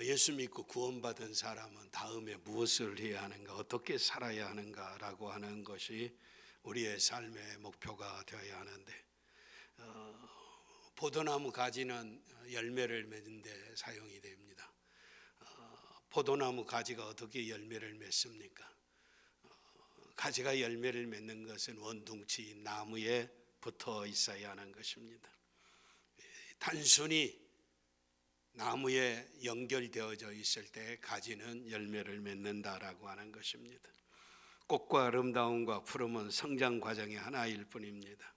예수 믿고 구원받은 사람은 다음에 무엇을 해야 하는가, 어떻게 살아야 하는가라고 하는 것이 우리의 삶의 목표가 되어야 하는데, 포도나무 가지는 열매를 맺는 데 사용이 됩니다. 포도나무 가지가 어떻게 열매를 맺습니까? 가지가 열매를 맺는 것은 원둥치인 나무에 붙어 있어야 하는 것입니다. 단순히 나무에 연결되어져 있을 때 가지는 열매를 맺는다라고 하는 것입니다. 꽃과 아름다움과 푸름은 성장 과정의 하나일 뿐입니다.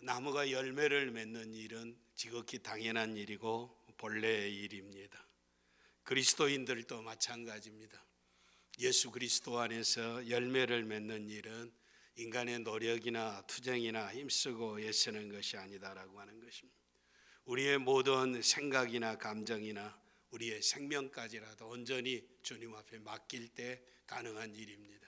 나무가 열매를 맺는 일은 지극히 당연한 일이고 본래의 일입니다. 그리스도인들도 마찬가지입니다. 예수 그리스도 안에서 열매를 맺는 일은 인간의 노력이나 투쟁이나 힘쓰고 애쓰는 것이 아니다라고 하는 것입니다. 우리의 모든 생각이나 감정이나 우리의 생명까지라도 온전히 주님 앞에 맡길 때 가능한 일입니다.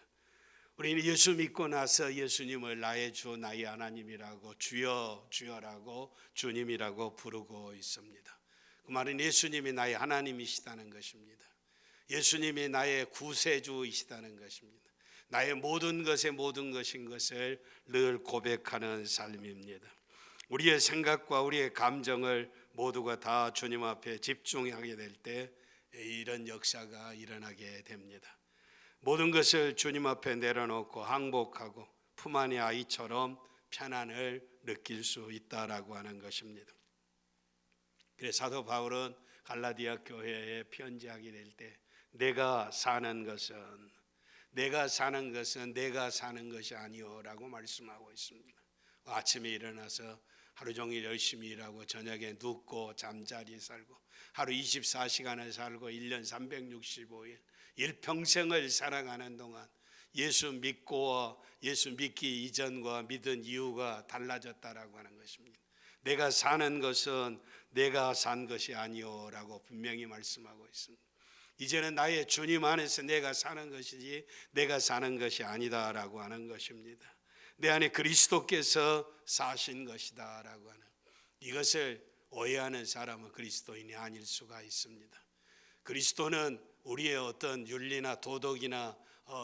우리는 예수 믿고 나서 예수님을 나의 주 나의 하나님이라고 주여 주여라고 주님이라고 부르고 있습니다. 그 말은 예수님이 나의 하나님이시다는 것입니다. 예수님이 나의 구세주이시다는 것입니다. 나의 모든 것의 모든 것인 것을 늘 고백하는 삶입니다. 우리의 생각과 우리의 감정을 모두가 다 주님 앞에 집중하게 될 때 이런 역사가 일어나게 됩니다. 모든 것을 주님 앞에 내려놓고 항복하고 품 안의 아이처럼 편안을 느낄 수 있다라고 하는 것입니다. 그래서 사도 바울은 갈라디아 교회에 편지하게 될 때 내가 사는 것은 내가 사는 것이 아니오라고 말씀하고 있습니다. 아침에 일어나서 하루 종일 열심히 일하고 저녁에 눕고 잠자리 살고 하루 24시간을 살고 1년 365일 일평생을 살아가는 동안 예수 믿고 예수 믿기 이전과 믿은 이유가 달라졌다라고 하는 것입니다. 내가 사는 것은 내가 산 것이 아니오라고 분명히 말씀하고 있습니다. 이제는 나의 주님 안에서 내가 사는 것이지 내가 사는 것이 아니다라고 하는 것입니다. 내 안에 그리스도께서 사신 것이다라고 하는 이것을 오해하는 사람은 그리스도인이 아닐 수가 있습니다. 그리스도는 우리의 어떤 윤리나 도덕이나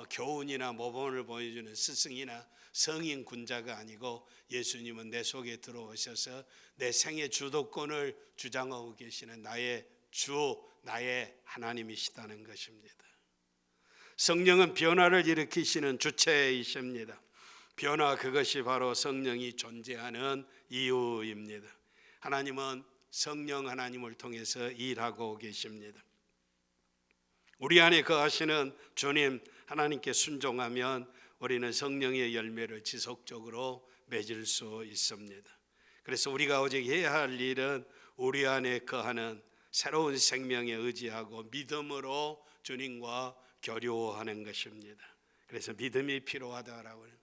교훈이나 모범을 보여주는 스승이나 성인 군자가 아니고 예수님은 내 속에 들어오셔서 내 생의 주도권을 주장하고 계시는 나의 주 나의 하나님이시다는 것입니다. 성령은 변화를 일으키시는 주체이십니다. 변화 그것이 바로 성령이 존재하는 이유입니다. 하나님은 성령 하나님을 통해서 일하고 계십니다. 우리 안에 거하시는 주님 하나님께 순종하면 우리는 성령의 열매를 지속적으로 맺을 수 있습니다. 그래서 우리가 오직 해야 할 일은 우리 안에 거하는 새로운 생명에 의지하고 믿음으로 주님과 교류하는 것입니다. 그래서 믿음이 필요하다라고 해요.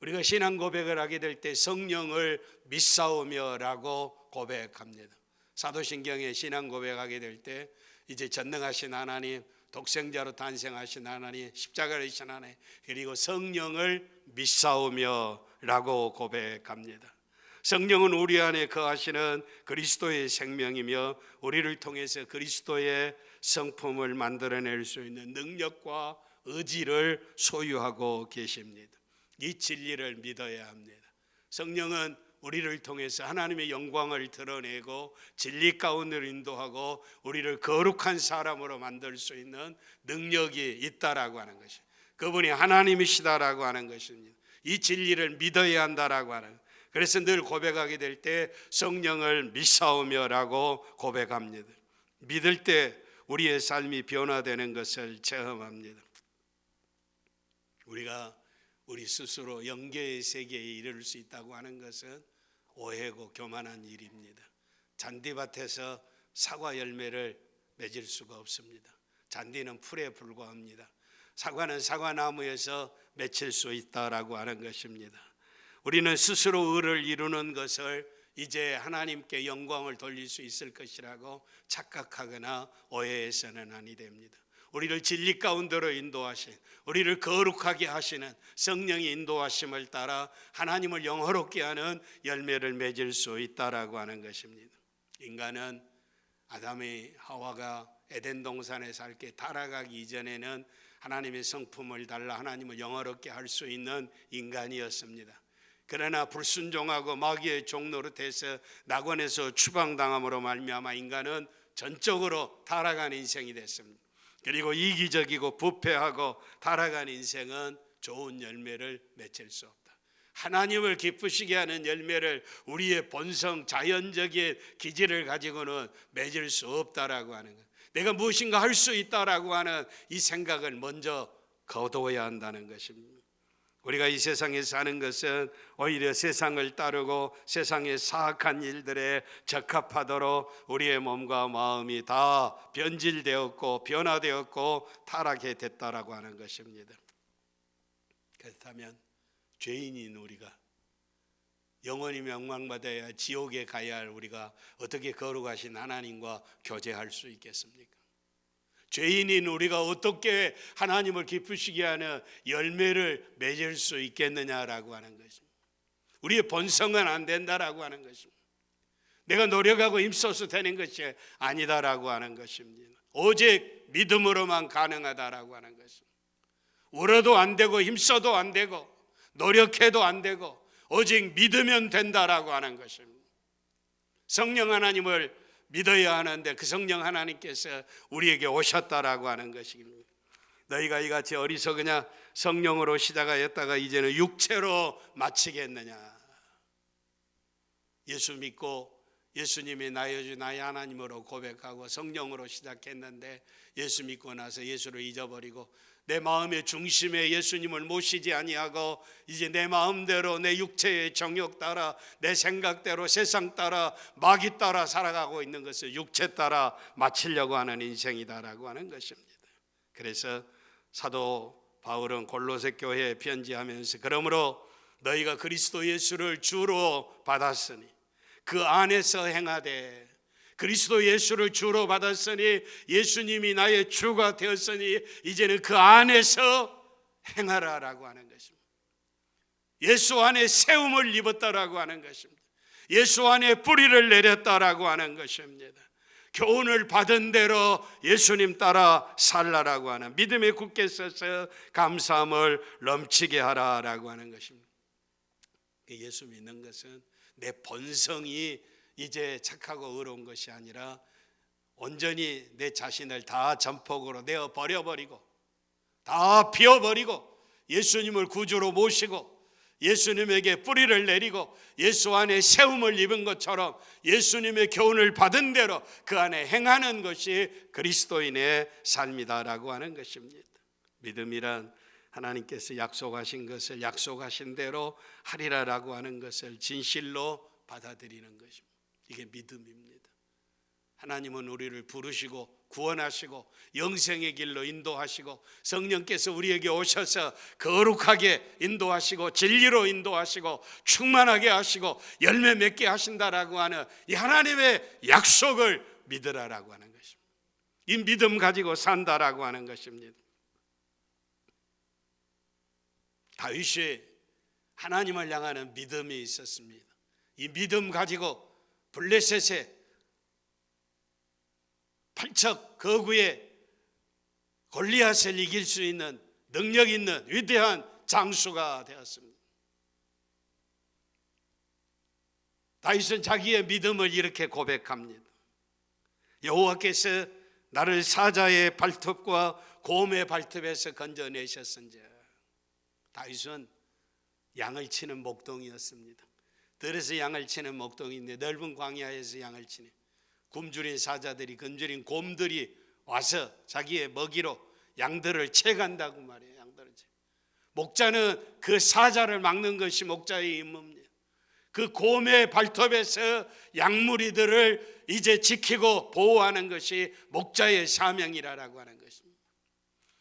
우리가 신앙 고백을 하게 될 때 성령을 믿사오며라고 고백합니다. 사도신경에 신앙 고백하게 될 때 이제 전능하신 하나님, 독생자로 탄생하신 하나님, 십자가를 지신 하나님, 그리고 성령을 믿사오며라고 고백합니다. 성령은 우리 안에 거하시는 그리스도의 생명이며 우리를 통해서 그리스도의 성품을 만들어낼 수 있는 능력과 의지를 소유하고 계십니다. 이 진리를 믿어야 합니다. 성령은 우리를 통해서 하나님의 영광을 드러내고 진리 가운데로 인도하고 우리를 거룩한 사람으로 만들 수 있는 능력이 있다라고 하는 것입니다. 그분이 하나님이시다라고 하는 것입니다. 이 진리를 믿어야 한다라고 하는 것입니다. 그래서 늘 고백하게 될 때 성령을 믿사오며라고 고백합니다. 믿을 때 우리의 삶이 변화되는 것을 체험합니다. 우리가 우리 스스로 영계의 세계에 이를 수 있다고 하는 것은 오해고 교만한 일입니다. 잔디밭에서 사과 열매를 맺을 수가 없습니다. 잔디는 풀에 불과합니다. 사과는 사과나무에서 맺힐 수 있다라고 하는 것입니다. 우리는 스스로 의를 이루는 것을 이제 하나님께 영광을 돌릴 수 있을 것이라고 착각하거나 오해해서는 아니 됩니다. 우리를 진리 가운데로 인도하신, 우리를 거룩하게 하시는 성령의 인도하심을 따라 하나님을 영화롭게 하는 열매를 맺을 수 있다라고 하는 것입니다. 인간은 아담이 하와가 에덴 동산에 살게 타락하기 이전에는 하나님의 성품을 달라 하나님을 영화롭게 할 수 있는 인간이었습니다. 그러나 불순종하고 마귀의 종노릇해서 낙원에서 추방당함으로 말미암아 인간은 전적으로 타락한 인생이 됐습니다. 그리고 이기적이고 부패하고 타락한 인생은 좋은 열매를 맺을 수 없다. 하나님을 기쁘시게 하는 열매를 우리의 본성 자연적인 기질을 가지고는 맺을 수 없다라고 하는 것. 내가 무엇인가 할 수 있다라고 하는 이 생각을 먼저 거둬야 한다는 것입니다. 우리가 이 세상에 사는 것은 오히려 세상을 따르고 세상의 사악한 일들에 적합하도록 우리의 몸과 마음이 다 변질되었고 변화되었고 타락해 됐다라고 하는 것입니다. 그렇다면 죄인인 우리가 영원히 멸망받아야 지옥에 가야 할 우리가 어떻게 거룩하신 하나님과 교제할 수 있겠습니까? 죄인인 우리가 어떻게 하나님을 기쁘시게 하는 열매를 맺을 수 있겠느냐라고 하는 것입니다. 우리의 본성은 안 된다라고 하는 것입니다. 내가 노력하고 힘써서 되는 것이 아니다라고 하는 것입니다. 오직 믿음으로만 가능하다라고 하는 것입니다. 울어도 안 되고 힘써도 안 되고 노력해도 안 되고 오직 믿으면 된다라고 하는 것입니다. 성령 하나님을 믿어야 하는데 그 성령 하나님께서 우리에게 오셨다라고 하는 것입니다. 너희가 이같이 어리석으냐 성령으로 시작하였다가 이제는 육체로 마치겠느냐. 예수 믿고 예수님이 나의 주 나의 하나님으로 고백하고 성령으로 시작했는데 예수 믿고 나서 예수를 잊어버리고 내 마음의 중심에 예수님을 모시지 아니하고 이제 내 마음대로 내 육체의 정욕 따라 내 생각대로 세상 따라 마귀 따라 살아가고 있는 것을 육체 따라 마치려고 하는 인생이다라고 하는 것입니다. 그래서 사도 바울은 골로새 교회에 편지하면서 그러므로 너희가 그리스도 예수를 주로 받았으니 그 안에서 행하되 그리스도 예수를 주로 받았으니 예수님이 나의 주가 되었으니 이제는 그 안에서 행하라라고 하는 것입니다. 예수 안에 세움을 입었다라고 하는 것입니다. 예수 안에 뿌리를 내렸다라고 하는 것입니다. 교훈을 받은 대로 예수님 따라 살라라고 하는 믿음에 굳게 서서 감사함을 넘치게 하라라고 하는 것입니다. 예수 믿는 것은 내 본성이 이제 착하고 의로운 것이 아니라 온전히 내 자신을 다 전폭으로 내어 버려버리고 다 비워버리고 예수님을 구주로 모시고 예수님에게 뿌리를 내리고 예수 안에 세움을 입은 것처럼 예수님의 교훈을 받은 대로 그 안에 행하는 것이 그리스도인의 삶이다라고 하는 것입니다. 믿음이란 하나님께서 약속하신 것을 약속하신 대로 하리라라고 하는 것을 진실로 받아들이는 것입니다. 이게 믿음입니다. 하나님은 우리를 부르시고 구원하시고 영생의 길로 인도하시고 성령께서 우리에게 오셔서 거룩하게 인도하시고 진리로 인도하시고 충만하게 하시고 열매 맺게 하신다라고 하는 이 하나님의 약속을 믿으라라고 하는 것입니다. 이 믿음 가지고 산다라고 하는 것입니다. 다윗이 하나님을 향하는 믿음이 있었습니다. 이 믿음 가지고 블레셋의 팔척 거구의 골리앗을 이길 수 있는 능력 있는 위대한 장수가 되었습니다. 다윗은 자기의 믿음을 이렇게 고백합니다. 여호와께서 나를 사자의 발톱과 곰의 발톱에서 건져내셨은즉. 다윗은 양을 치는 목동이었습니다. 들에서 양을 치는 목동인데 넓은 광야에서 양을 치는 굶주린 사자들이 굶주린 곰들이 와서 자기의 먹이로 양들을 채간다고 말해요. 양들을 채. 목자는 그 사자를 막는 것이 목자의 임무입니다. 그 곰의 발톱에서 양무리들을 이제 지키고 보호하는 것이 목자의 사명이라고 하는 것입니다.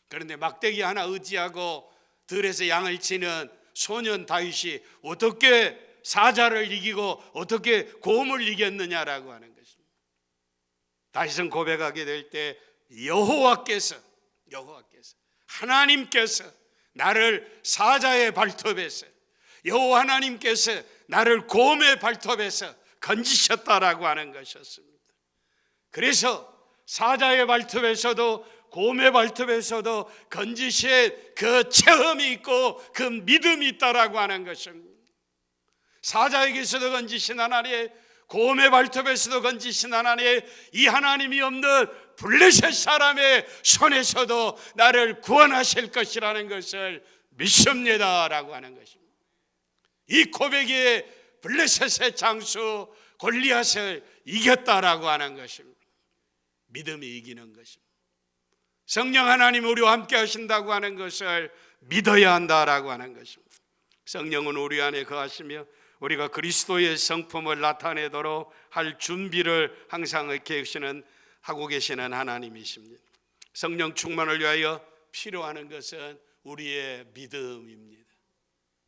그런데 막대기 하나 의지하고 들에서 양을 치는 소년 다윗이 어떻게 사자를 이기고 어떻게 곰을 이겼느냐라고 하는 것입니다. 다윗은 고백하게 될 때 여호와께서 하나님께서 나를 사자의 발톱에서 여호와 하나님께서 나를 곰의 발톱에서 건지셨다라고 하는 것이었습니다. 그래서 사자의 발톱에서도 곰의 발톱에서도 건지신 그 체험이 있고 그 믿음이 있다라고 하는 것입니다. 사자에게서도 건지신 하나님, 곰의 발톱에서도 건지신 하나님, 이 하나님이 없는 블레셋 사람의 손에서도 나를 구원하실 것이라는 것을 믿습니다라고 하는 것입니다. 이 고백이 블레셋의 장수 골리앗을 이겼다라고 하는 것입니다. 믿음이 이기는 것입니다. 성령 하나님 우리와 함께 하신다고 하는 것을 믿어야 한다라고 하는 것입니다. 성령은 우리 안에 거하시며 우리가 그리스도의 성품을 나타내도록 할 준비를 항상 하고 계시는 하나님이십니다. 성령 충만을 위하여 필요한 것은 우리의 믿음입니다.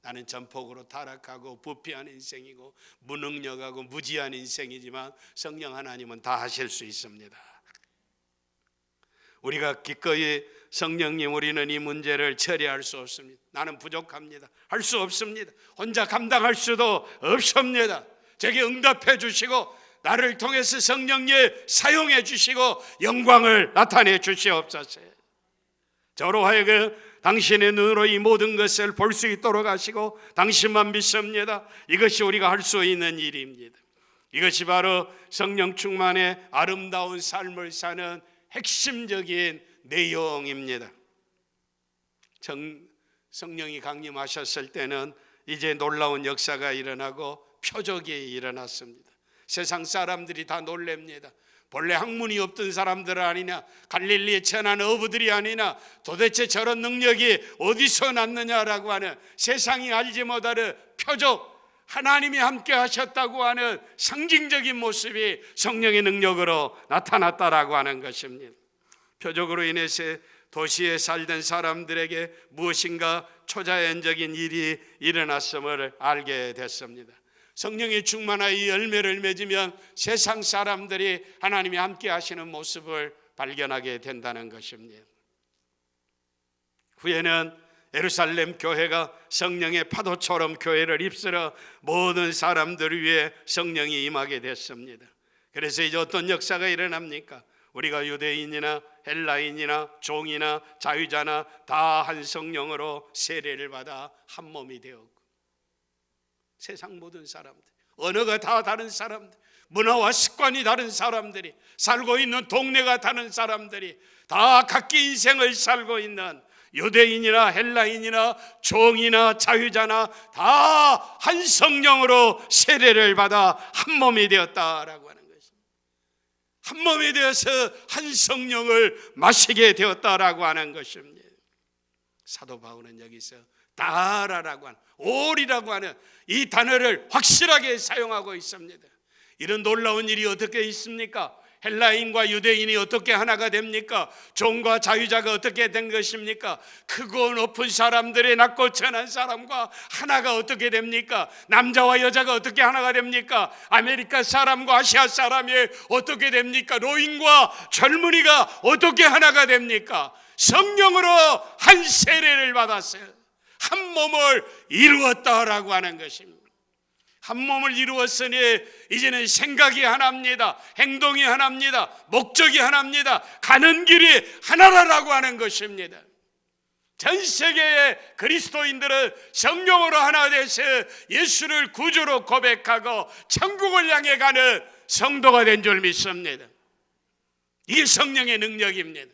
나는 전폭으로 타락하고 부패한 인생이고 무능력하고 무지한 인생이지만 성령 하나님은 다 하실 수 있습니다. 우리가 기꺼이 성령님, 우리는 이 문제를 처리할 수 없습니다. 나는 부족합니다. 할 수 없습니다. 혼자 감당할 수도 없습니다. 제게 응답해 주시고 나를 통해서 성령님 사용해 주시고 영광을 나타내 주시옵소서. 저로 하여금 당신의 눈으로 이 모든 것을 볼 수 있도록 하시고 당신만 믿습니다. 이것이 우리가 할 수 있는 일입니다. 이것이 바로 성령 충만의 아름다운 삶을 사는 핵심적인 내용입니다. 성령이 강림하셨을 때는 이제 놀라운 역사가 일어나고 표적이 일어났습니다. 세상 사람들이 다 놀랍니다. 본래 학문이 없던 사람들 아니냐, 갈릴리에 천한 어부들이 아니냐, 도대체 저런 능력이 어디서 났느냐라고 하는 세상이 알지 못하는 표적, 하나님이 함께 하셨다고 하는 상징적인 모습이 성령의 능력으로 나타났다라고 하는 것입니다. 표적으로 인해서 도시에 살던 사람들에게 무엇인가 초자연적인 일이 일어났음을 알게 됐습니다. 성령의 충만한 이 열매를 맺으면 세상 사람들이 하나님이 함께 하시는 모습을 발견하게 된다는 것입니다. 후에는 예루살렘 교회가 성령의 파도처럼 교회를 휩쓸어 모든 사람들 위해 성령이 임하게 됐습니다. 그래서 이제 어떤 역사가 일어납니까? 우리가 유대인이나 헬라인이나 종이나 자유자나 다 한 성령으로 세례를 받아 한 몸이 되었고, 세상 모든 사람들, 언어가 다 다른 사람들, 문화와 습관이 다른 사람들이, 살고 있는 동네가 다른 사람들이 다 각기 인생을 살고 있는 유대인이나 헬라인이나 종이나 자유자나 다 한 성령으로 세례를 받아 한 몸이 되었다라고 하는 것입니다. 한 몸이 되어서 한 성령을 마시게 되었다라고 하는 것입니다. 사도 바울은 여기서 다라라고 하는, 올이라고 하는 이 단어를 확실하게 사용하고 있습니다. 이런 놀라운 일이 어떻게 있습니까? 헬라인과 유대인이 어떻게 하나가 됩니까? 종과 자유자가 어떻게 된 것입니까? 크고 높은 사람들의 낮고 천한 사람과 하나가 어떻게 됩니까? 남자와 여자가 어떻게 하나가 됩니까? 아메리카 사람과 아시아 사람이 어떻게 됩니까? 노인과 젊은이가 어떻게 하나가 됩니까? 성령으로 한 세례를 받았어요. 한 몸을 이루었다라고 하는 것입니다. 한 몸을 이루었으니 이제는 생각이 하나입니다. 행동이 하나입니다. 목적이 하나입니다. 가는 길이 하나라고 하는 것입니다. 전 세계의 그리스도인들은 성령으로 하나 돼서 예수를 구주로 고백하고 천국을 향해 가는 성도가 된 줄 믿습니다. 이게 성령의 능력입니다.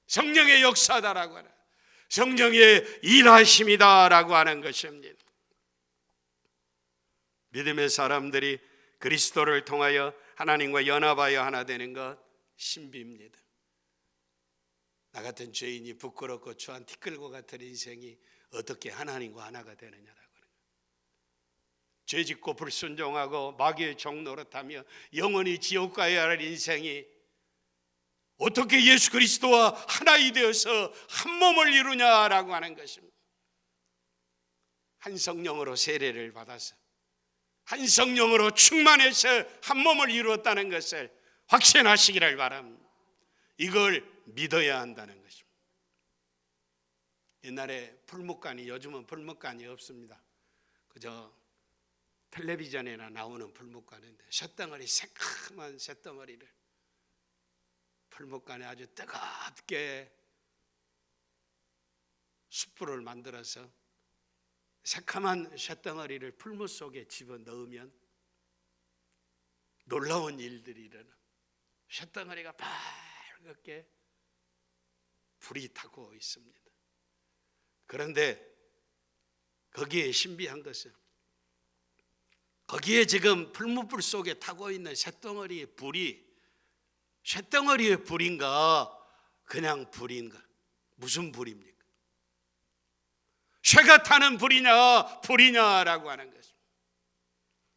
성령의 역사다라고 하는, 성령의 일하심이다라고 하는 것입니다. 믿음의 사람들이 그리스도를 통하여 하나님과 연합하여 하나 되는 것 신비입니다. 나 같은 죄인이 부끄럽고 추한 티끌고 같은 인생이 어떻게 하나님과 하나가 되느냐라고 하는 거예요. 죄짓고 불순종하고 마귀의 종 노릇하며 영원히 지옥 가야 할 인생이 어떻게 예수 그리스도와 하나이 되어서 한 몸을 이루냐라고 하는 것입니다. 한 성령으로 세례를 받아서 한 성령으로 충만해서 한 몸을 이루었다는 것을 확신하시기를 바랍니다. 이걸 믿어야 한다는 것입니다. 옛날에 풀무관이, 요즘은 풀무관이 없습니다. 그저 텔레비전에나 나오는 풀무관인데 쇳덩어리, 새까만 쇳덩어리를 풀무간에 아주 뜨겁게 숯불을 만들어서 새카만 쇳덩어리를 풀무 속에 집어넣으면 놀라운 일들이 일어나. 쇳덩어리가 밝게 불이 타고 있습니다. 그런데 거기에 신비한 것은 거기에 지금 풀무불 속에 타고 있는 쇳덩어리의 불이 쇳덩어리의 불인가 그냥 불인가? 무슨 불입니까? 쇠가 타는 불이냐 불이냐라고 하는 것입니다.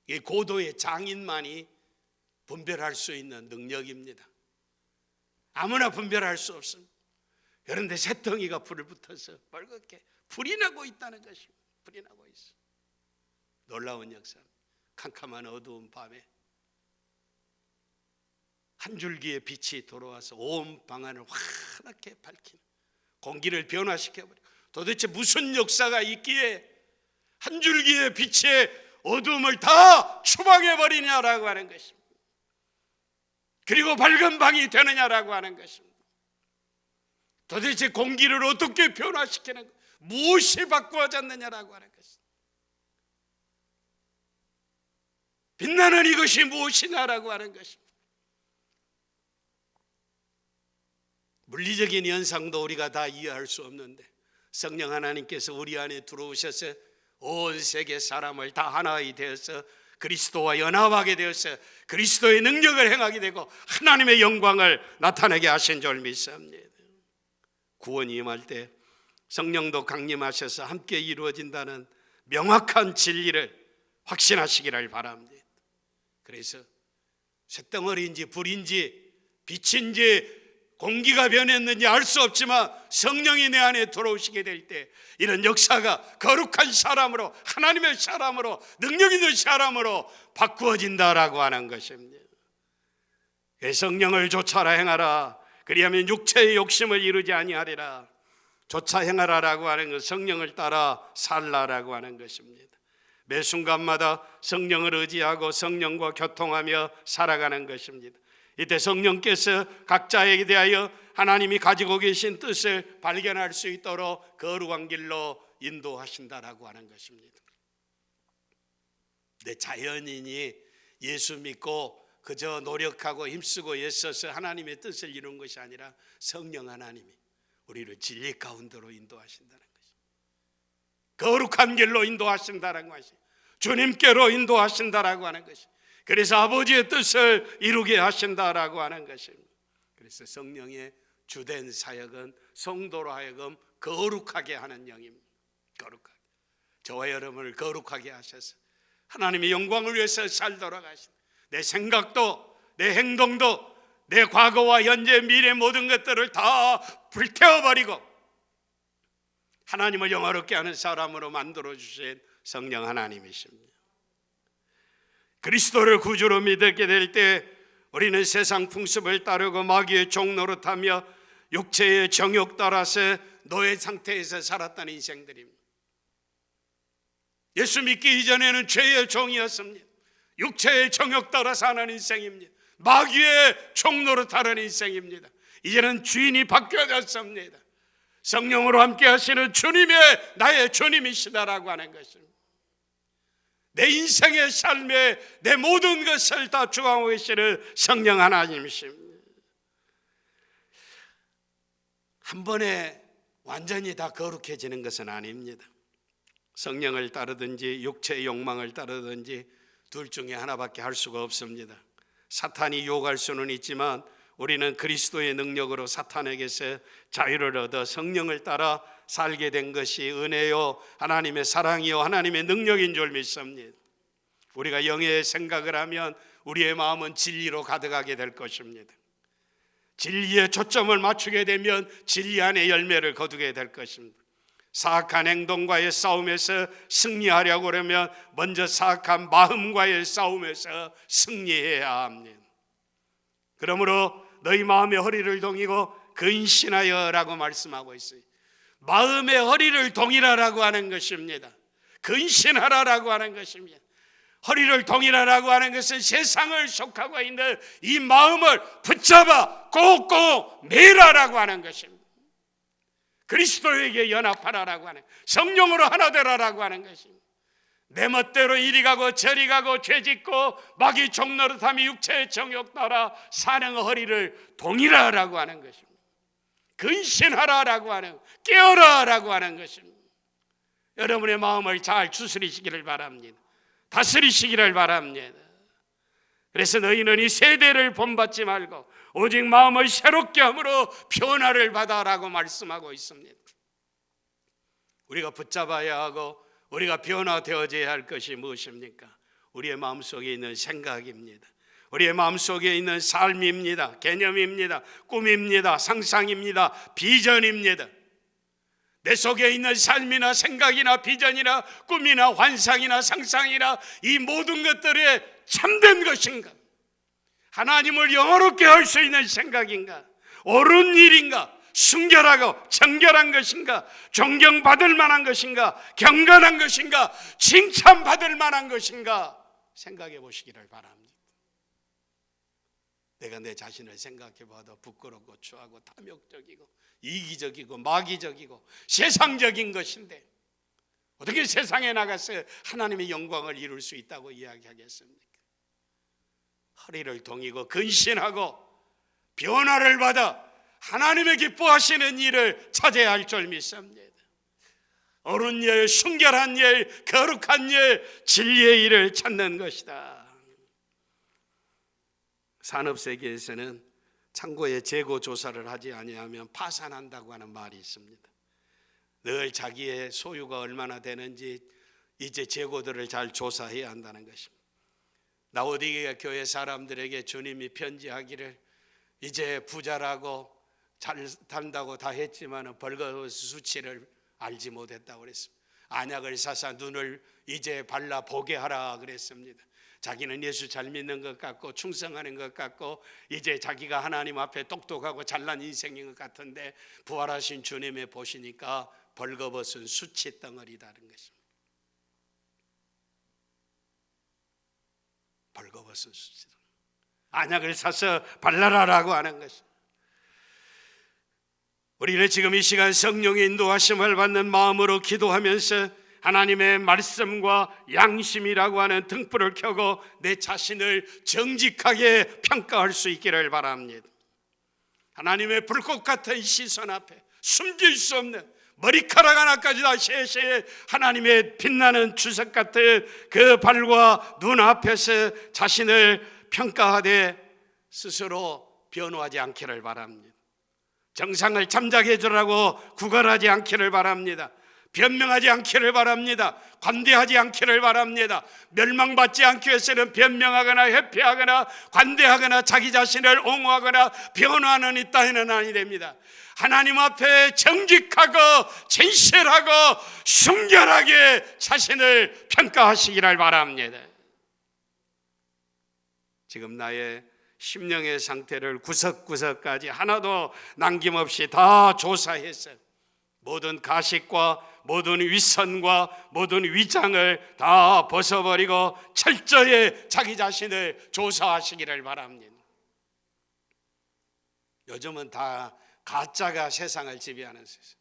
이 고도의 장인만이 분별할 수 있는 능력입니다. 아무나 분별할 수 없습니다. 그런데 쇳덩이가 불을 붙어서 빨갛게 불이 나고 있다는 것입니다. 불이 나고 있어. 놀라운 역사. 캄캄한 어두운 밤에 한 줄기의 빛이 돌아와서 온 방안을 환하게 밝히는, 공기를 변화시켜버리고, 도대체 무슨 역사가 있기에 한 줄기의 빛의 어두움을 다 추방해버리냐라고 하는 것입니다. 그리고 밝은 방이 되느냐라고 하는 것입니다. 도대체 공기를 어떻게 변화시키는 것, 무엇이 바꾸어졌느냐라고 하는 것입니다. 빛나는 이것이 무엇이냐라고 하는 것입니다. 물리적인 현상도 우리가 다 이해할 수 없는데 성령 하나님께서 우리 안에 들어오셔서 온 세계 사람을 다 하나이 되어서 그리스도와 연합하게 되어서 그리스도의 능력을 행하게 되고 하나님의 영광을 나타내게 하신 줄 믿습니다. 구원이 임할 때 성령도 강림하셔서 함께 이루어진다는 명확한 진리를 확신하시기를 바랍니다. 그래서 쇳덩어리인지 불인지 빛인지 공기가 변했는지 알 수 없지만 성령이 내 안에 들어오시게 될 때 이런 역사가 거룩한 사람으로, 하나님의 사람으로, 능력 있는 사람으로 바꾸어진다라고 하는 것입니다. 성령을 쫓아라 행하라. 그리하면 육체의 욕심을 이루지 아니하리라. 쫓아 행하라라고 하는 것, 성령을 따라 살라라고 하는 것입니다. 매 순간마다 성령을 의지하고 성령과 교통하며 살아가는 것입니다. 이때 성령께서 각자에게 대하여 하나님이 가지고 계신 뜻을 발견할 수 있도록 거룩한 길로 인도하신다라고 하는 것입니다. 내 자연인이 예수 믿고 그저 노력하고 힘쓰고 애써서 하나님의 뜻을 이룬 것이 아니라 성령 하나님이 우리를 진리 가운데로 인도하신다는 것입니다. 거룩한 길로 인도하신다는 것이, 주님께로 인도하신다라고 하는 것이, 그래서 아버지의 뜻을 이루게 하신다라고 하는 것입니다. 그래서 성령의 주된 사역은 성도로 하여금 거룩하게 하는 영입니다. 거룩하게. 저와 여러분을 거룩하게 하셔서 하나님의 영광을 위해서 살도록 하신, 내 생각도 내 행동도 내 과거와 현재 미래 모든 것들을 다 불태워버리고 하나님을 영화롭게 하는 사람으로 만들어주신 성령 하나님이십니다. 그리스도를 구주로 믿게 될 때 우리는 세상 풍습을 따르고 마귀의 종노릇하며 육체의 정욕 따라서 노예 상태에서 살았던 인생들입니다. 예수 믿기 이전에는 죄의 종이었습니다. 육체의 정욕 따라 사는 인생입니다. 마귀의 종노릇하는 인생입니다. 이제는 주인이 바뀌어졌습니다. 성령으로 함께 하시는 주님의 나의 주님이시다라고 하는 것입니다. 내 인생의 삶에 내 모든 것을 다 주관하고 계시는 성령 하나님이십니다. 한 번에 완전히 다 거룩해지는 것은 아닙니다. 성령을 따르든지 육체의 욕망을 따르든지 둘 중에 하나밖에 할 수가 없습니다. 사탄이 유혹할 수는 있지만 우리는 그리스도의 능력으로 사탄에게서 자유를 얻어 성령을 따라 살게 된 것이 은혜요, 하나님의 사랑이요, 하나님의 능력인 줄 믿습니다. 우리가 영의 생각을 하면 우리의 마음은 진리로 가득하게 될 것입니다. 진리에 초점을 맞추게 되면 진리 안에 열매를 거두게 될 것입니다. 사악한 행동과의 싸움에서 승리하려고 그러면 먼저 사악한 마음과의 싸움에서 승리해야 합니다. 그러므로 너희 마음의 허리를 동이고 근신하여라고 말씀하고 있어요. 마음의 허리를 동이라라고 하는 것입니다. 근신하라라고 하는 것입니다. 허리를 동일하라고 하는 것은 세상을 속하고 있는 이 마음을 붙잡아 꼭꼭 매라라고 하는 것입니다. 그리스도에게 연합하라라고 하는, 성령으로 하나 되라라고 하는 것입니다. 내 멋대로 이리 가고 저리 가고 죄짓고 마귀 종노릇하며 육체의 정욕 따라 사는 허리를 동일하라고 하는 것입니다. 근신하라라고 하는, 깨어라라고 하는 것입니다. 여러분의 마음을 잘 추스리시기를 바랍니다. 다스리시기를 바랍니다. 그래서 너희는 이 세대를 본받지 말고 오직 마음을 새롭게 함으로 변화를 받아라고 말씀하고 있습니다. 우리가 붙잡아야 하고 우리가 변화되어져야 할 것이 무엇입니까? 우리의 마음속에 있는 생각입니다. 우리의 마음속에 있는 삶입니다. 개념입니다. 꿈입니다. 상상입니다. 비전입니다. 내 속에 있는 삶이나 생각이나 비전이나 꿈이나 환상이나 상상이나 이 모든 것들이 참된 것인가? 하나님을 영화롭게 할 수 있는 생각인가? 옳은 일인가? 순결하고 정결한 것인가? 존경받을 만한 것인가? 경건한 것인가? 칭찬받을 만한 것인가? 생각해 보시기를 바랍니다. 내가 내 자신을 생각해 봐도 부끄럽고 추하고 탐욕적이고 이기적이고 마귀적이고 세상적인 것인데 어떻게 세상에 나가서 하나님의 영광을 이룰 수 있다고 이야기하겠습니까? 허리를 동이고 근신하고 변화를 받아 하나님의 기뻐하시는 일을 찾아야 할 줄 믿습니다. 옳은 일, 순결한 일, 거룩한 일, 진리의 일을 찾는 것이다. 산업세계에서는 창고에 재고 조사를 하지 아니하면 파산한다고 하는 말이 있습니다. 늘 자기의 소유가 얼마나 되는지 이제 재고들을 잘 조사해야 한다는 것입니다. 라오디게아 교회 사람들에게 주님이 편지하기를 이제 부자라고 잘 산다고 다 했지만 벌거벗은 수치를 알지 못했다고 그랬습니다. 안약을 사사 눈을 이제 발라 보게 하라 그랬습니다. 자기는 예수 잘 믿는 것 같고 충성하는 것 같고 이제 자기가 하나님 앞에 똑똑하고 잘난 인생인 것 같은데 부활하신 주님의 보시니까 벌거벗은 수치 덩어리다는 것입니다. 벌거벗은 수치 덩어리. 안약을 사서 발라라라고 하는 것입니다. 우리는 지금 이 시간 성령의 인도하심을 받는 마음으로 기도하면서 하나님의 말씀과 양심이라고 하는 등불을 켜고 내 자신을 정직하게 평가할 수 있기를 바랍니다. 하나님의 불꽃 같은 시선 앞에 숨길 수 없는 머리카락 하나까지 다 세세에 하나님의 빛나는 주석 같은 그 발과 눈 앞에서 자신을 평가하되 스스로 변호하지 않기를 바랍니다. 정상을 잠자게 해주라고 구걸하지 않기를 바랍니다. 변명하지 않기를 바랍니다. 관대하지 않기를 바랍니다. 멸망받지 않기 위해서는 변명하거나 회피하거나 관대하거나 자기 자신을 옹호하거나 변호하는 이 따위는 아니 됩니다. 하나님 앞에 정직하고 진실하고 순결하게 자신을 평가하시기를 바랍니다. 지금 나의 심령의 상태를 구석구석까지 하나도 남김없이 다 조사해서 모든 가식과 모든 위선과 모든 위장을 다 벗어버리고 철저히 자기 자신을 조사하시기를 바랍니다. 요즘은 다 가짜가 세상을 지배하는 세상.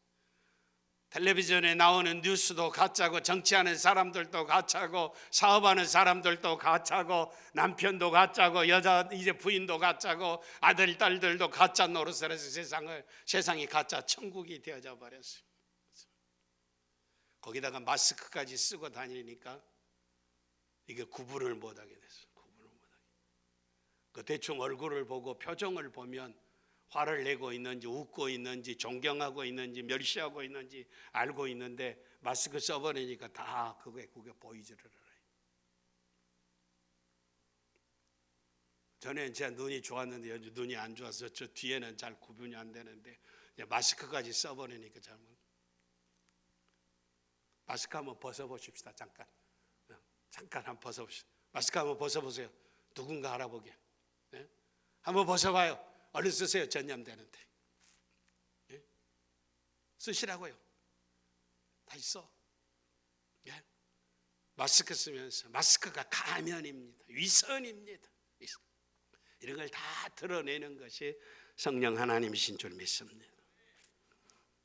텔레비전에 나오는 뉴스도 가짜고 정치하는 사람들도 가짜고 사업하는 사람들도 가짜고 남편도 가짜고 여자 이제 부인도 가짜고 아들 딸들도 가짜 노릇을 해서 세상이 가짜 천국이 되어져 버렸어요. 거기다가 마스크까지 쓰고 다니니까 이게 구분을 못하게 됐어요. 구분을 못하게. 그 대충 얼굴을 보고 표정을 보면 화를 내고 있는지 웃고 있는지 존경하고 있는지 멸시하고 있는지 알고 있는데 마스크 써버리니까 다 그게 보이지를 않아요. 전에는 제 눈이 좋았는데 요즘 눈이 안 좋아서 저 뒤에는 잘 구분이 안 되는데 마스크까지 써버리니까 잘못. 마스크 한번 벗어보십시다. 잠깐 한번 벗어보십시다. 마스크 한번 벗어보세요. 누군가 알아보게. 네? 한번 벗어봐요. 얼른 쓰세요. 전염되는데. 예? 쓰시라고요. 다시 써. 예? 마스크 쓰면서 마스크가 가면입니다. 위선입니다. 이런 걸 다 드러내는 것이 성령 하나님이신 줄 믿습니다.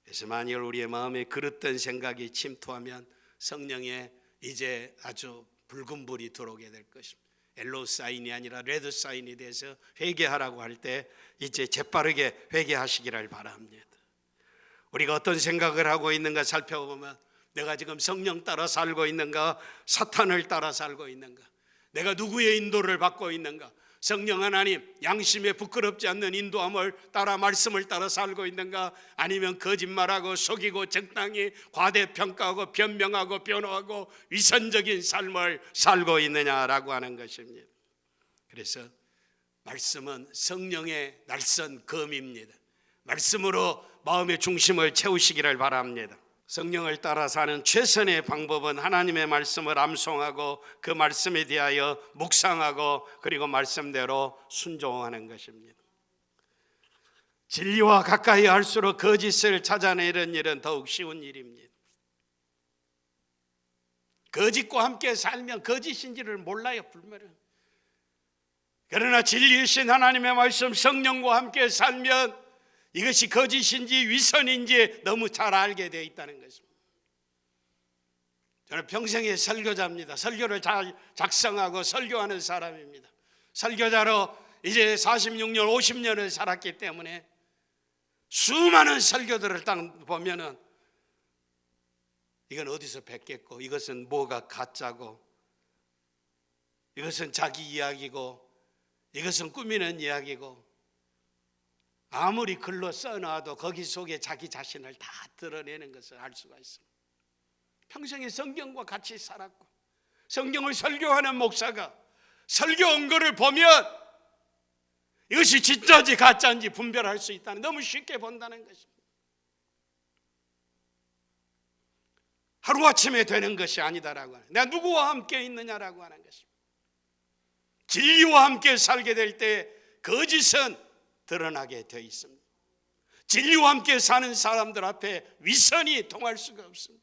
그래서 만일 우리의 마음에 그릇된 생각이 침투하면 성령의 이제 아주 붉은 불이 들어오게 될 것입니다. 옐로우 사인이 아니라 레드 사인이 돼서 회개하라고 할 때 이제 재빠르게 회개하시기를 바랍니다. 우리가 어떤 생각을 하고 있는가 살펴보면 내가 지금 성령 따라 살고 있는가, 사탄을 따라 살고 있는가, 내가 누구의 인도를 받고 있는가, 성령 하나님 양심에 부끄럽지 않는 인도함을 따라 말씀을 따라 살고 있는가, 아니면 거짓말하고 속이고 적당히 과대평가하고 변명하고 변호하고 위선적인 삶을 살고 있느냐라고 하는 것입니다. 그래서 말씀은 성령의 날선 검입니다. 말씀으로 마음의 중심을 채우시기를 바랍니다. 성령을 따라 사는 최선의 방법은 하나님의 말씀을 암송하고 그 말씀에 대하여 묵상하고 그리고 말씀대로 순종하는 것입니다. 진리와 가까이 할수록 거짓을 찾아내는 일은 더욱 쉬운 일입니다. 거짓과 함께 살면 거짓인지를 몰라요, 불멸은. 그러나 진리이신 하나님의 말씀 성령과 함께 살면 이것이 거짓인지 위선인지 너무 잘 알게 되어 있다는 것입니다. 저는 평생의 설교자입니다. 설교를 잘 작성하고 설교하는 사람입니다. 설교자로 이제 46년, 50년을 살았기 때문에 수많은 설교들을 딱 보면은 이건 어디서 뵙겠고, 이것은 뭐가 가짜고, 이것은 자기 이야기고, 이것은 꾸미는 이야기고, 아무리 글로 써놔도 거기 속에 자기 자신을 다 드러내는 것을 알 수가 있습니다. 평생에 성경과 같이 살았고 성경을 설교하는 목사가 설교한 거를 보면 이것이 진짜인지 가짜인지 분별할 수 있다는, 너무 쉽게 본다는 것입니다. 하루아침에 되는 것이 아니다라고 하는, 내가 누구와 함께 있느냐라고 하는 것입니다. 진리와 함께 살게 될 때 거짓은 드러나게 되어 있습니다. 진리와 함께 사는 사람들 앞에 위선이 통할 수가 없습니다.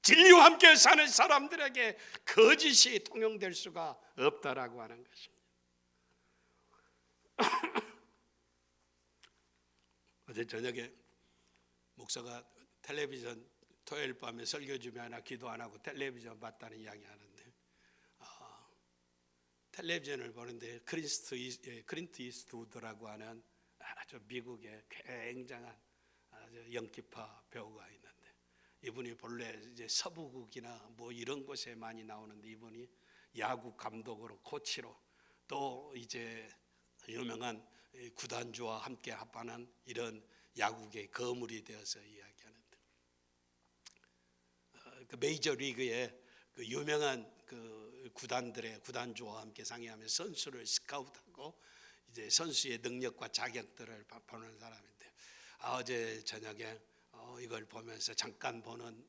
진리와 함께 사는 사람들에게 거짓이 통용될 수가 없다라고 하는 것입니다. 어제 저녁에 목사가 텔레비전 토요일 밤에 설교 중에 기도 안 하고 텔레비전 봤다는 이야기 하는데, 텔레비전을 보는데 클린트 이스트우드라고 하는 아주 미국의 굉장한 아주 연기파 배우가 있는데, 이분이 본래 이제 서부극이나 뭐 이런 곳에 많이 나오는데, 이분이 야구 감독으로 코치로 또 이제 유명한 구단주와 함께 합하는 이런 야구계의 거물이 되어서 이야기하는데, 그 메이저 리그의 그 유명한 그 구단들의 구단주와 함께 상의하며 선수를 스카우트하고 이제 선수의 능력과 자격들을 보는 사람인데, 어제 저녁에 이걸 보면서 잠깐 보는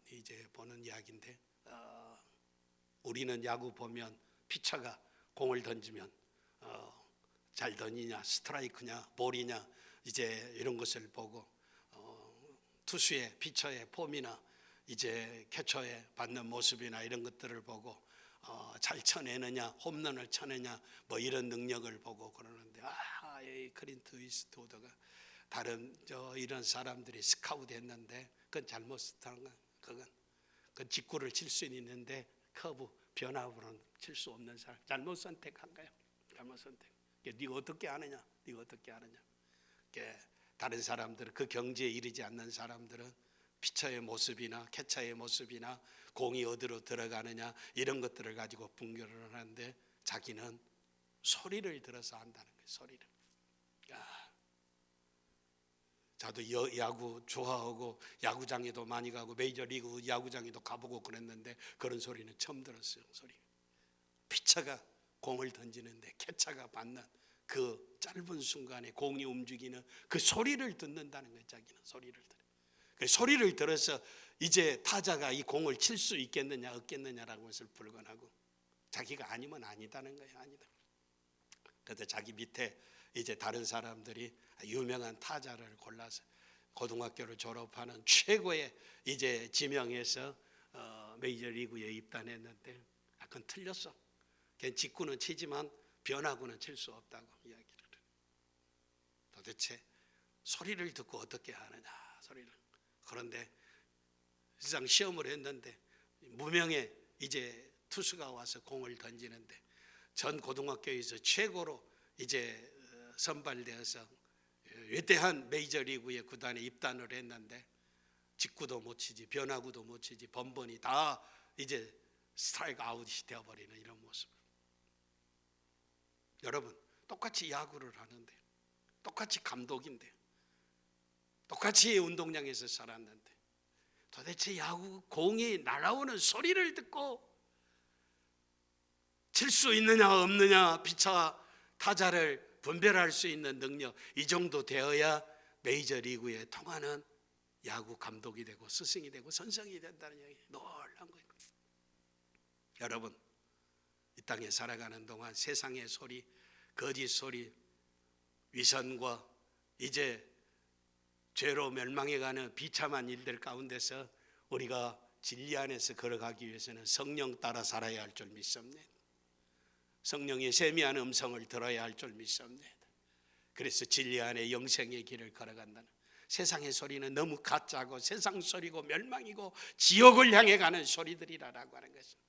이야기인데, 우리는 야구 보면 피처가 공을 던지면 잘 던지냐, 스트라이크냐, 볼이냐, 이제 이런 것을 보고 투수의 피처의 폼이나 이제 캐쳐에 받는 모습이나 이런 것들을 보고 잘 쳐내느냐, 홈런을 쳐내냐, 뭐 이런 능력을 보고 그러는데, 이 클린트 이스트우드가 다른 이런 사람들이 스카우트 했는데 그건 잘못 스타는 거야. 그건 직구를 칠 수 있는데 커브 변화로는 칠 수 없는 사람, 잘못 선택한 거야. 잘못 선택. 네가 어떻게 아느냐? 네가 어떻게 아느냐? 다른 사람들은, 그 경지에 이르지 않는 사람들은 피처의 모습이나 캐쳐의 모습이나 공이 어디로 들어가느냐 이런 것들을 가지고 분별을 하는데, 자기는 소리를 들어서 한다는 거예요. 소리를. 저도 야구 좋아하고 야구장에도 많이 가고 메이저리그 야구장에도 가보고 그랬는데 그런 소리는 처음 들었어요. 소리. 피처가 공을 던지는데 캐쳐가 받는 그 짧은 순간에 공이 움직이는 그 소리를 듣는다는 거예요. 자기는 소리를 들어. 그 소리를 들어서 이제 타자가 이 공을 칠 수 있겠느냐 없겠느냐라는 것을 불건하고, 자기가 아니면 아니다는 거예요. 아니다. 그래서 자기 밑에 이제 다른 사람들이 유명한 타자를 골라서 고등학교를 졸업하는 최고의 이제 지명해서 메이저리그에 입단했는데 그건 틀렸어. 걔 직구는 치지만 변화구는 칠 수 없다고 이야기를 해요. 도대체 소리를 듣고 어떻게 하느냐 소리를. 그런데 세상 시험을 했는데 무명의 이제 투수가 와서 공을 던지는데 전 고등학교에서 최고로 이제 선발되어서 위대한 메이저리그의 구단에 입단을 했는데 직구도 못 치지 변화구도 못 치지 번번이 다 이제 스트라이크 아웃이 되어버리는 이런 모습. 여러분 똑같이 야구를 하는데 똑같이 감독인데 똑같이 운동장에서 살았는데 도대체 야구 공이 날아오는 소리를 듣고 칠 수 있느냐 없느냐 피차 타자를 분별할 수 있는 능력 이 정도 되어야 메이저리그에 통하는 야구 감독이 되고 스승이 되고 선생이 된다는 얘기. 놀란 거예요. 여러분 이 땅에 살아가는 동안 세상의 소리 거짓 소리 위선과 이제 죄로 멸망해가는 비참한 일들 가운데서 우리가 진리 안에서 걸어가기 위해서는 성령 따라 살아야 할 줄 믿습니다. 성령의 세미한 음성을 들어야 할 줄 믿습니다. 그래서 진리 안에 영생의 길을 걸어간다는 세상의 소리는 너무 가짜고 세상 소리고 멸망이고 지옥을 향해 가는 소리들이라고 하는 것입니다.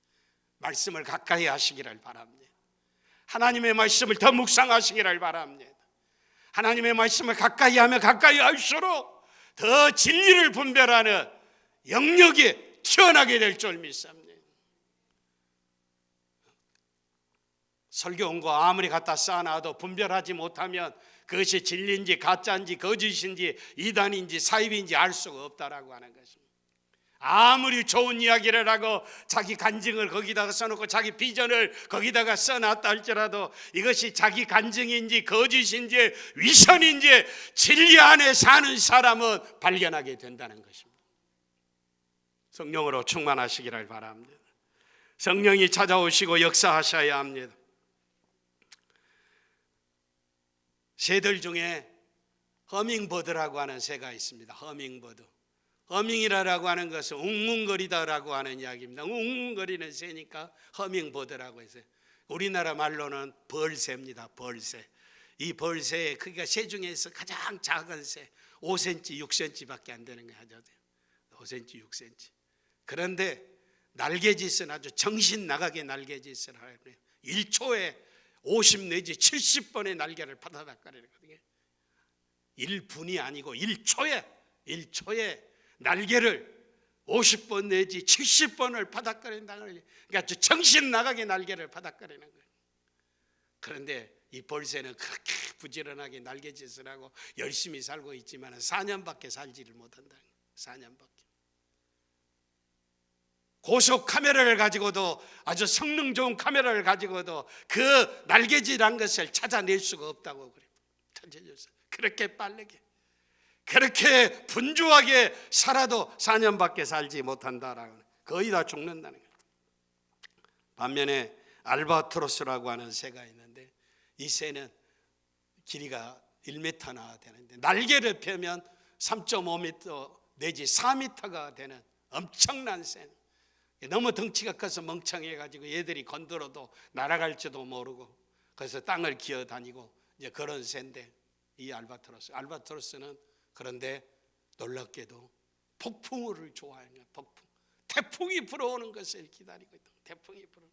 말씀을 가까이 하시기를 바랍니다. 하나님의 말씀을 더 묵상하시기를 바랍니다. 하나님의 말씀을 가까이 하면 가까이 할수록 더 진리를 분별하는 영역이 튀어나게 될 줄 믿습니다. 설교 온 거 아무리 갖다 쌓아놔도 분별하지 못하면 그것이 진리인지 가짜인지 거짓인지 이단인지 사입인지 알 수가 없다라고 하는 것입니다. 아무리 좋은 이야기를 하고 자기 간증을 거기다가 써놓고 자기 비전을 거기다가 써놨다 할지라도 이것이 자기 간증인지 거짓인지 위선인지 진리 안에 사는 사람은 발견하게 된다는 것입니다. 성령으로 충만하시기를 바랍니다. 성령이 찾아오시고 역사하셔야 합니다. 새들 중에 허밍버드라고 하는 새가 있습니다. 허밍버드. 허밍이라고 하는 것은 웅웅거리다라고 하는 이야기입니다. 웅웅거리는 새니까 허밍버드라고 해서 우리나라 말로는 벌새입니다. 벌새. 이 벌새의 크기가 새 중에서 가장 작은 새 5cm, 6cm밖에 안 되는 거 하죠. 5cm, 6cm. 그런데 날개짓은 아주 정신 나가게 날개짓을 하는 거예요. 1초에 50 내지 70번의 날개를 파다닥거리거든요. 1분이 아니고 1초에 날개를 50번 내지 70번을 파닥거린다는 거예요. 그러니까 정신 나가게 날개를 파닥거리는 거예요. 그런데 이 벌새는 그렇게 부지런하게 날개짓을 하고 열심히 살고 있지만 4년밖에 살지를 못한다. 4년밖에. 고속 카메라를 가지고도 아주 성능 좋은 카메라를 가지고도 그 날개질한 것을 찾아낼 수가 없다고 그래요. 찾아줬어요. 그렇게 빠르게 그렇게 분주하게 살아도 4년밖에 살지 못한다라고 거의 다 죽는다는 거예요. 반면에 알바트로스라고 하는 새가 있는데 이 새는 길이가 1m나 되는데 날개를 펴면 3.5m 내지 4m가 되는 엄청난 새. 너무 덩치가 커서 멍청해가지고 얘들이 건드려도 날아갈지도 모르고 그래서 땅을 기어다니고 이제 그런 새인데 이 알바트로스는 그런데 놀랍게도 폭풍우를 좋아하는 거예요. 폭풍. 태풍이 불어오는 것을 기다리고 있다. 태풍이 불어.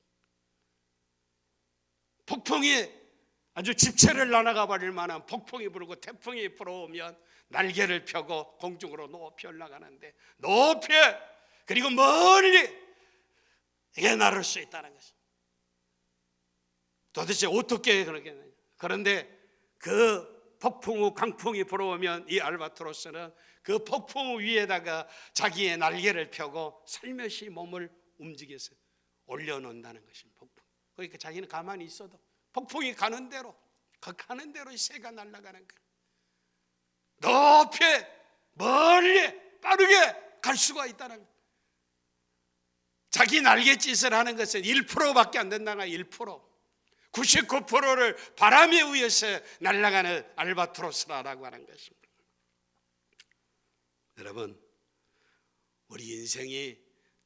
폭풍이 아주 집채를 날아가 버릴 만한 폭풍이 불고 태풍이 불어오면 날개를 펴고 공중으로 높이 올라가는데 높이 그리고 멀리 이게 날을 수 있다는 것이. 도대체 어떻게 그렇게 되냐. 그런데 그 폭풍우 강풍이 불어오면 이 알바트로스는 그 폭풍우 위에다가 자기의 날개를 펴고 살며시 몸을 움직여서 올려놓는다는 것입니다. 폭풍. 그러니까 자기는 가만히 있어도 폭풍이 가는 대로 이 새가 날아가는 거예요. 높이 멀리 빠르게 갈 수가 있다는 거예요. 자기 날갯짓을 하는 것은 1%밖에 안 된다는 거예요. 1%. 99%를 바람에 의해서 날아가는 알바트로스라고 하는 것입니다. 여러분, 우리 인생이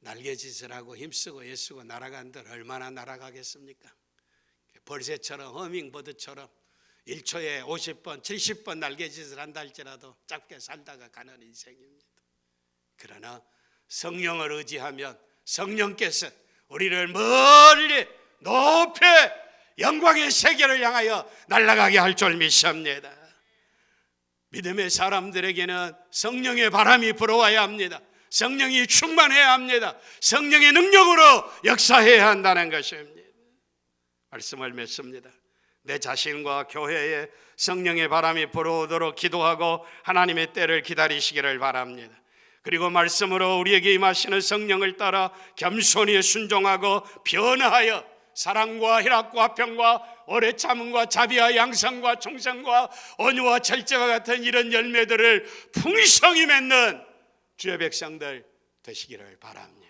날개짓을 하고 힘쓰고 애쓰고 날아간들 얼마나 날아가겠습니까? 벌새처럼 허밍버드처럼 1초에 50번 70번 날개짓을 한다 할지라도 짧게 살다가 가는 인생입니다. 그러나 성령을 의지하면 성령께서 우리를 멀리 높이 영광의 세계를 향하여 날아가게 할 줄 믿습니다. 믿음의 사람들에게는 성령의 바람이 불어와야 합니다. 성령이 충만해야 합니다. 성령의 능력으로 역사해야 한다는 것입니다. 말씀을 맺습니다. 내 자신과 교회에 성령의 바람이 불어오도록 기도하고 하나님의 때를 기다리시기를 바랍니다. 그리고 말씀으로 우리에게 임하시는 성령을 따라 겸손히 순종하고 변화하여 사랑과 희락과 화평과 오래 참음과 자비와 양성과 충성과 온유와 절제와 같은 이런 열매들을 풍성히 맺는 주의 백성들 되시기를 바랍니다.